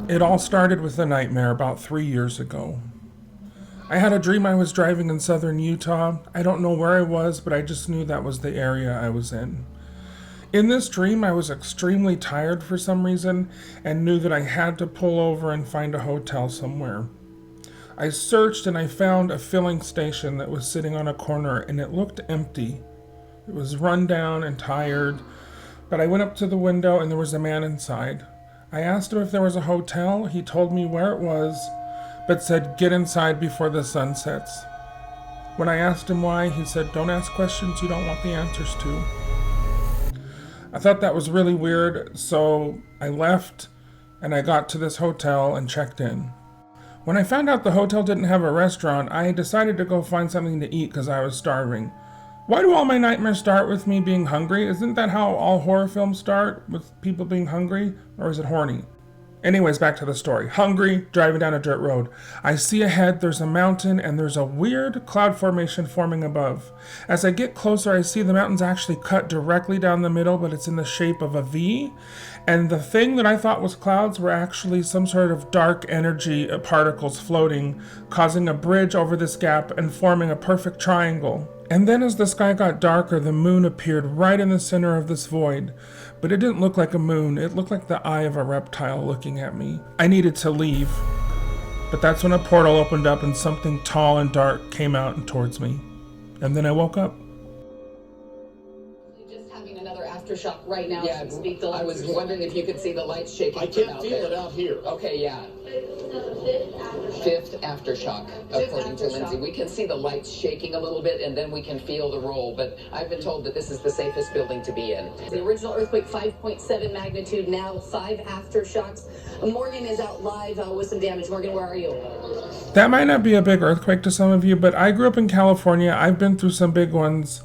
It all started with a nightmare about 3 years ago. I had a dream I was driving in southern Utah. I don't know where I was, but I just knew that was the area I was in. In this dream, I was extremely tired for some reason and knew that I had to pull over and find a hotel somewhere. I searched and I found a filling station that was sitting on a corner and it looked empty. It was run down and tired, but I went up to the window and there was a man inside. I asked him if there was a hotel. He told me where it was, but said, "Get inside before the sun sets." When I asked him why, he said, "Don't ask questions you don't want the answers to." I thought that was really weird, so I left and I got to this hotel and checked in. When I found out the hotel didn't have a restaurant, I decided to go find something to eat because I was starving. Why do all my nightmares start with me being hungry? Isn't that how all horror films start, with people being hungry? Or is it horny? Anyways, back to the story. Hungry, driving down a dirt road. I see ahead there's a mountain and there's a weird cloud formation forming above. As I get closer, I see the mountain's actually cut directly down the middle, but it's in the shape of a V. And the thing that I thought was clouds were actually some sort of dark energy particles floating, causing a bridge over this gap and forming a perfect triangle. And then as the sky got darker, the moon appeared right in the center of this void. But it didn't look like a moon, it looked like the eye of a reptile looking at me. I needed to leave, but that's when a portal opened up and something tall and dark came out and towards me. And then I woke up. Just having another aftershock right now. Yeah, I was wondering if you could see the lights shaking. I can't feel it out here. Okay, yeah. Fifth aftershock, according to Lindsay. We can see the lights shaking a little bit, and then we can feel the roll. But I've been told that this is the safest building to be in. The original earthquake, 5.7 magnitude, now 5 aftershocks. Morgan is out live with some damage. Morgan, where are you? That might not be a big earthquake to some of you, but I grew up in California. I've been through some big ones.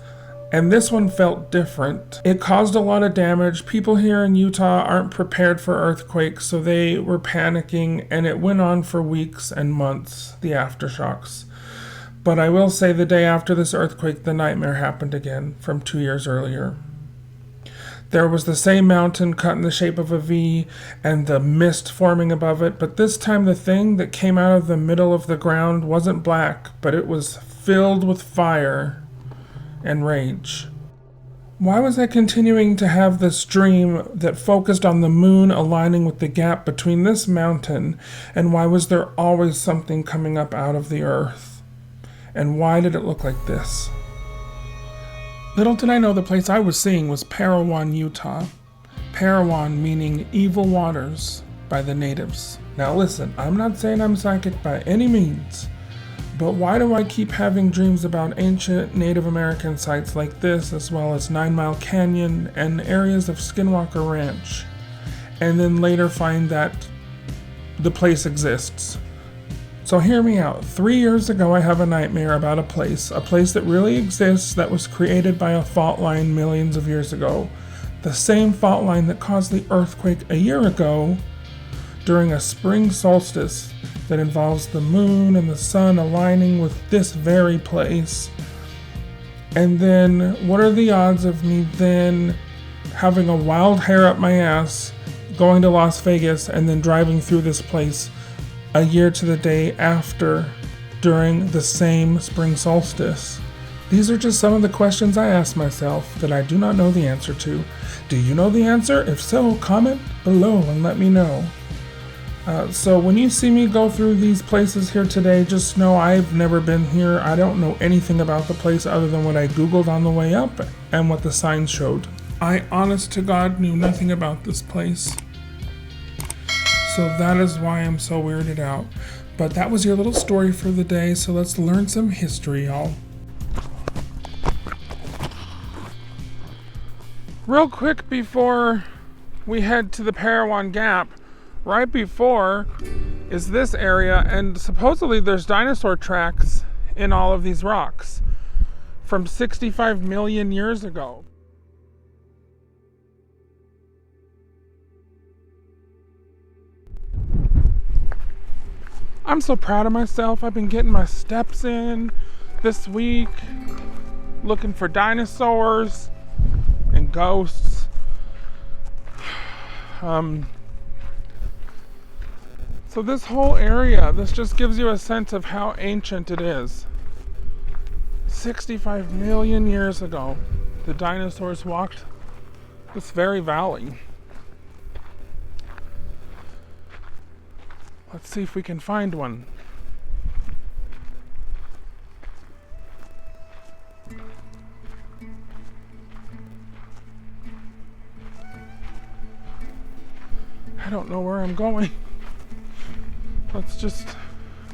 And this one felt different. It caused a lot of damage. People here in Utah aren't prepared for earthquakes, so they were panicking, and it went on for weeks and months, the aftershocks. But I will say the day after this earthquake, the nightmare happened again from 2 years earlier. There was the same mountain cut in the shape of a V and the mist forming above it, but this time the thing that came out of the middle of the ground wasn't black, but it was filled with fire and rage. Why was I continuing to have this dream that focused on the moon aligning with the gap between this mountain, and why was there always something coming up out of the earth? And why did it look like this? Little did I know the place I was seeing was Parowan, Utah. Parowan meaning evil waters by the natives. Now listen, I'm not saying I'm psychic by any means, but why do I keep having dreams about ancient Native American sites like this, as well as 9 Mile Canyon and areas of Skinwalker Ranch, and then later find that the place exists? So hear me out. 3 years ago, I have a nightmare about a place that really exists, that was created by a fault line millions of years ago. The same fault line that caused the earthquake a year ago during a spring solstice that involves the moon and the sun aligning with this very place. And then what are the odds of me then having a wild hair up my ass, going to Las Vegas, and then driving through this place a year to the day after during the same spring solstice? These are just some of the questions I ask myself that I do not know the answer to. Do you know the answer? If so, comment below and let me know. So when you see me go through these places here today, just know I've never been here. I don't know anything about the place other than what I Googled on the way up and what the signs showed. I, honest to God, knew nothing about this place. So that is why I'm so weirded out. But that was your little story for the day, so let's learn some history, y'all. Real quick before we head to the Parowan Gap, right before is this area, and supposedly there's dinosaur tracks in all of these rocks from 65 million years ago. I'm so proud of myself. I've been getting my steps in this week, looking for dinosaurs and ghosts. So this whole area, this just gives you a sense of how ancient it is. 65 million years ago, the dinosaurs walked this very valley. Let's see if we can find one. I don't know where I'm going. Let's just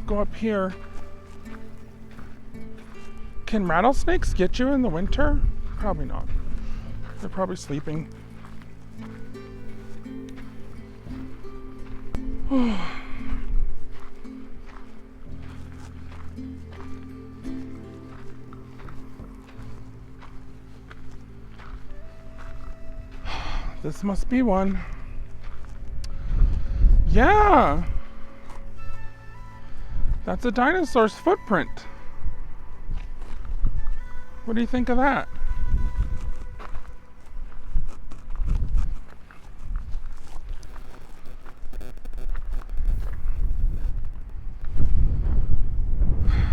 go up here. Can rattlesnakes get you in the winter? Probably not. They're probably sleeping. This must be one. Yeah! That's a dinosaur's footprint. What do you think of that?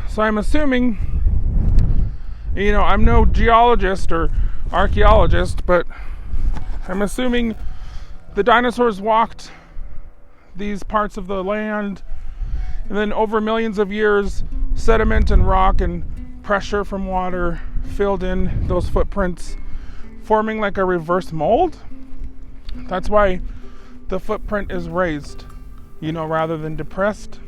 So I'm assuming, I'm no geologist or archaeologist, but I'm assuming the dinosaurs walked these parts of the land, and then over millions of years, sediment and rock and pressure from water filled in those footprints, forming like a reverse mold. That's why the footprint is raised, rather than depressed.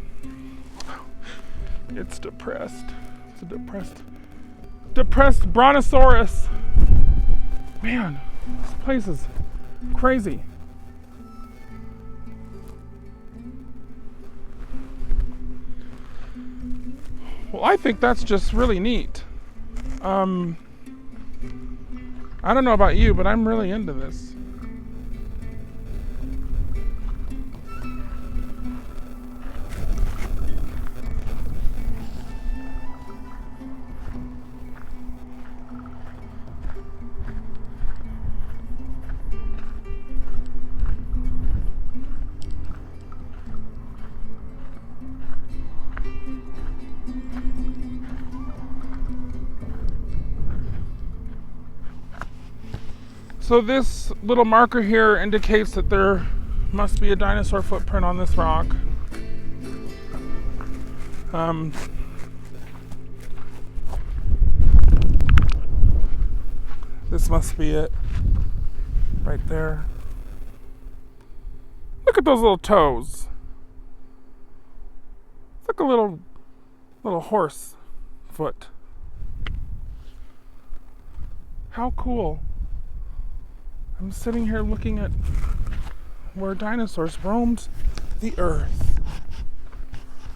It's depressed. It's a depressed brontosaurus. Man, this place is crazy. Well, I think that's just really neat. I don't know about you, but I'm really into this. So this little marker here indicates that there must be a dinosaur footprint on this rock. This must be it. Right there. Look at those little toes. It's like a little horse foot. How cool. I'm sitting here looking at where dinosaurs roamed the earth.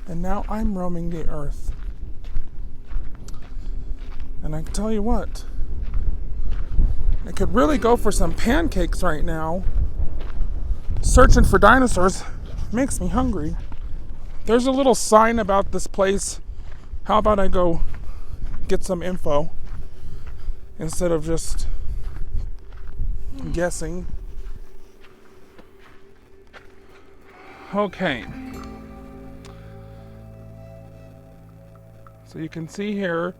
And now I'm roaming the earth. And I can tell you what, I could really go for some pancakes right now. Searching for dinosaurs makes me hungry. There's a little sign about this place. How about I go get some info instead of just guessing. Okay. So you can see here,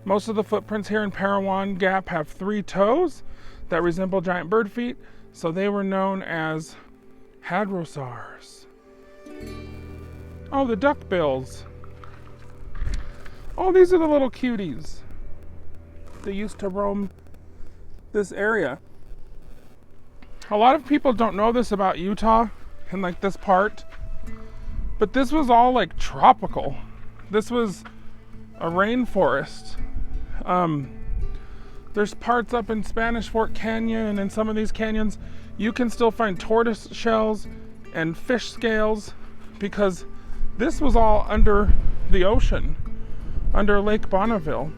most of the footprints here in Parowan Gap have 3 toes that resemble giant bird feet, so they were known as hadrosaurs. Oh, the duckbills. Oh, these are the little cuties. They used to roam this area. A lot of people don't know this about Utah and like this part, but this was all like tropical. This was a rainforest. There's parts up in Spanish Fork Canyon, and in some of these canyons you can still find tortoise shells and fish scales, because this was all under the ocean, under Lake Bonneville.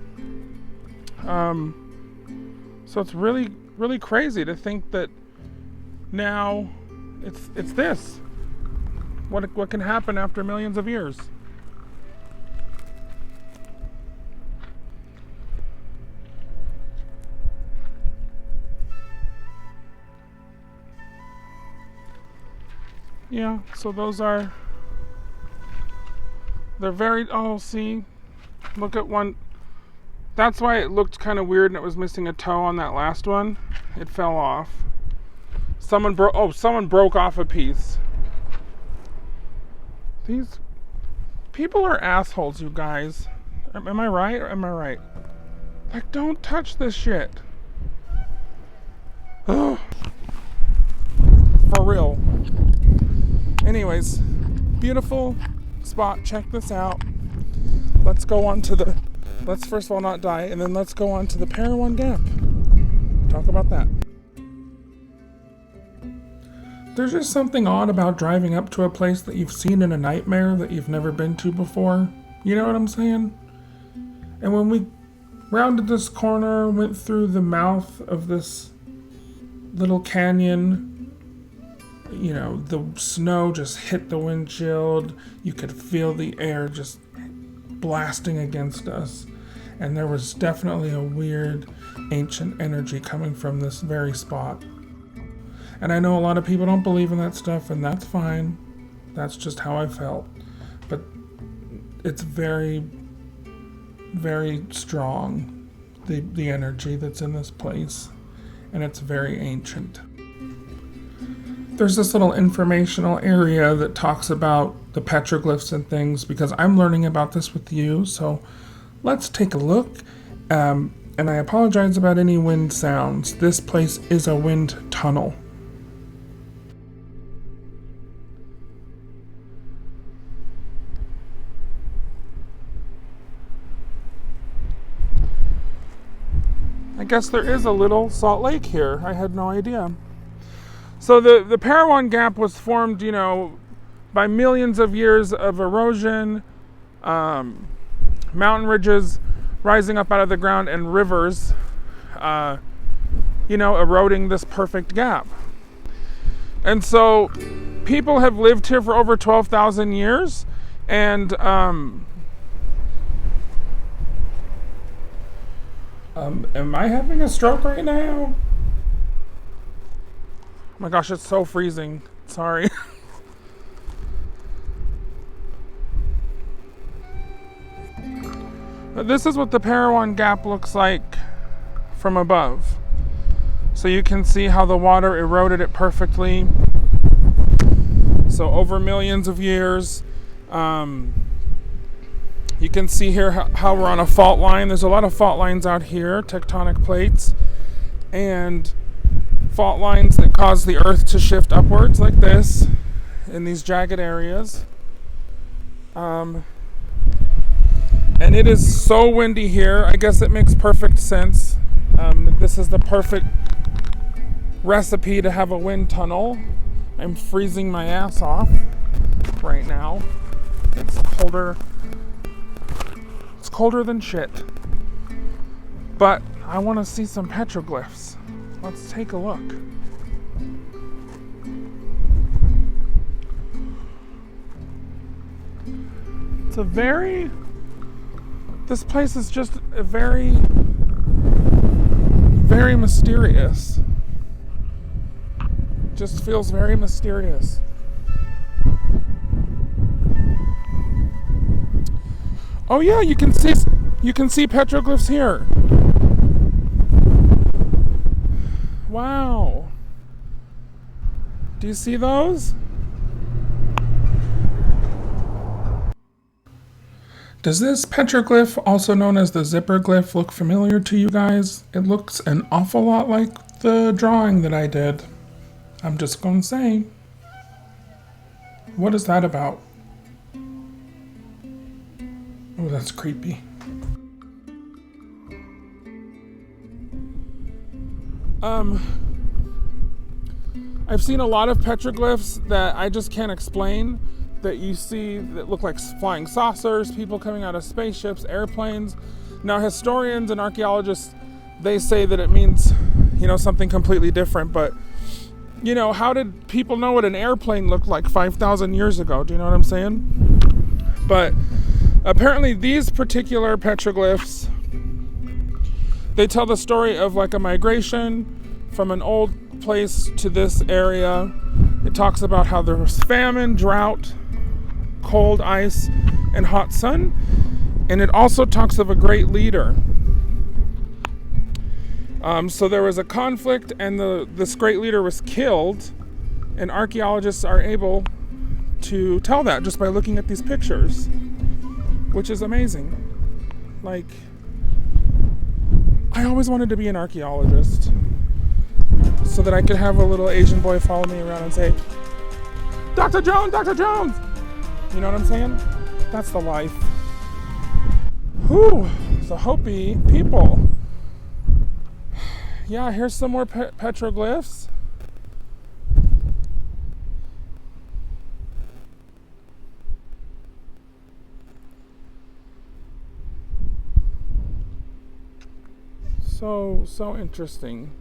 So it's really, really crazy to think that now it's this. What can happen after millions of years? Yeah, so those are, they're very, oh, see, look at one. That's why it looked kind of weird and it was missing a toe on that last one. It fell off. Someone broke off a piece. These people are assholes, you guys. Am I right or am I right? Like, don't touch this shit. Ugh. For real. Anyways, beautiful spot. Check this out. Let's go on to the, let's first of all not die, and then let's go on to the Parowan Gap. Talk about that. There's just something odd about driving up to a place that you've seen in a nightmare that you've never been to before. You know what I'm saying? And when we rounded this corner, went through the mouth of this little canyon, you know, the snow just hit the windshield. You could feel the air just blasting against us. And there was definitely a weird, ancient energy coming from this very spot. And I know a lot of people don't believe in that stuff, and that's fine. That's just how I felt. But it's very, very strong, the energy that's in this place. And it's very ancient. There's this little informational area that talks about the petroglyphs and things, because I'm learning about this with you. So let's take a look. And I apologize about any wind sounds. This place is a wind tunnel. I guess there is a little Salt Lake here. I had no idea. So the Parowan Gap was formed, you know, by millions of years of erosion, mountain ridges rising up out of the ground, and rivers, you know, eroding this perfect gap. And so people have lived here for over 12,000 years, and am I having a stroke right now? Oh my gosh, it's so freezing. Sorry. But this is what the Parowan Gap looks like from above. So you can see how the water eroded it perfectly. So over millions of years. You can see here how we're on a fault line. There's a lot of fault lines out here, tectonic plates, and fault lines that cause the earth to shift upwards like this in these jagged areas. And it is so windy here. I guess it makes perfect sense. This is the perfect recipe to have a wind tunnel. I'm freezing my ass off right now. It's colder. It's colder than shit. But I want to see some petroglyphs. Let's take a look. It's a very... This place is just a very, very mysterious. Just feels very mysterious. Oh yeah, you can see petroglyphs here. Wow. Do you see those? Does this petroglyph, also known as the zipper glyph, look familiar to you guys? It looks an awful lot like the drawing that I did. I'm just gonna say. What is that about? Oh, that's creepy. I've seen a lot of petroglyphs that I just can't explain, that you see that look like flying saucers, people coming out of spaceships, airplanes. Now, historians and archaeologists, they say that it means, you know, something completely different, but, you know, how did people know what an airplane looked like 5,000 years ago? Do you know what I'm saying? But apparently these particular petroglyphs, they tell the story of like a migration from an old place to this area, It talks about how there was famine, drought, cold ice, and hot sun. And it also talks of a great leader. So there was a conflict, and this great leader was killed. And archaeologists are able to tell that just by looking at these pictures, which is amazing. Like, I always wanted to be an archaeologist so that I could have a little Asian boy follow me around and say, Dr. Jones, Dr. Jones! You know what I'm saying? That's the life. Whew, the Hopi people. Yeah, here's some more petroglyphs. So interesting.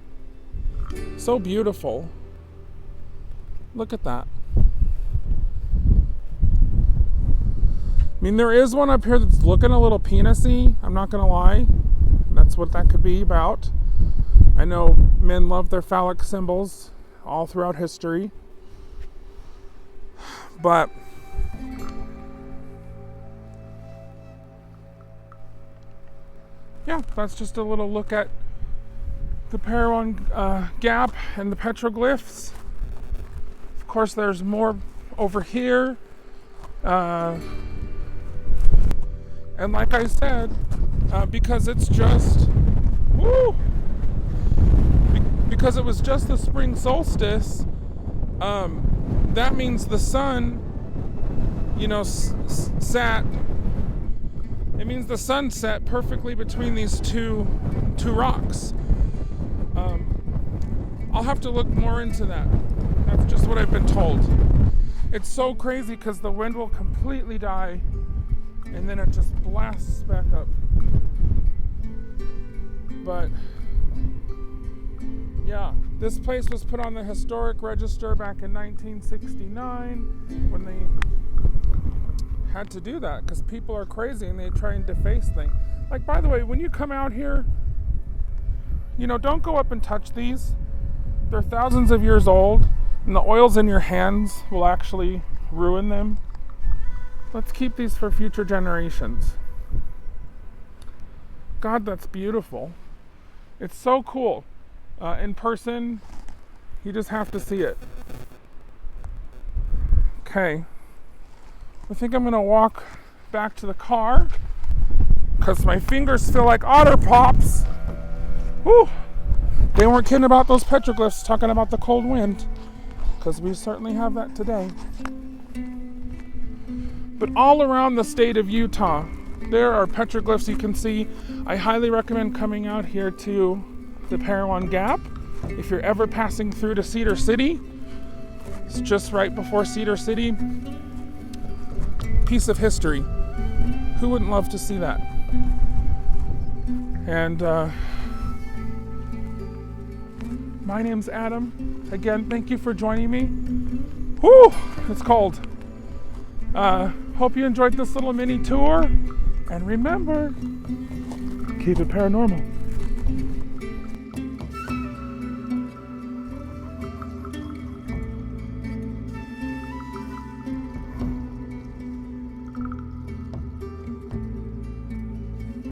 So beautiful. Look at that. I mean, there is one up here that's looking a little penisy. I'm not gonna lie. That's what that could be about. I know men love their phallic symbols all throughout history. But yeah, that's just a little look at the Parowan Gap and the petroglyphs. Of course, there's more over here. And like I said, because it's just, because it was just the spring solstice, that means the sun, sat. It means the sun set perfectly between these two rocks. I'll have to look more into that. That's just what I've been told. It's so crazy because the wind will completely die and then it just blasts back up. But yeah, this place was put on the historic register back in 1969 when they had to do that because people are crazy and they try and deface things. Like, by the way, when you come out here, don't go up and touch these. They're thousands of years old, and the oils in your hands will actually ruin them. Let's keep these for future generations. God, that's beautiful. It's so cool. In person, you just have to see it. Okay. I think I'm gonna walk back to the car because my fingers feel like otter pops. Whew. They weren't kidding about those petroglyphs talking about the cold wind, because we certainly have that today. But all around the state of Utah, there are petroglyphs you can see. I highly recommend coming out here to the Parowan Gap if you're ever passing through to Cedar City. It's just right before Cedar City. Piece of history. Who wouldn't love to see that? And my name's Adam. Again, thank you for joining me. Whew, it's cold. Hope you enjoyed this little mini tour. And remember, keep it paranormal.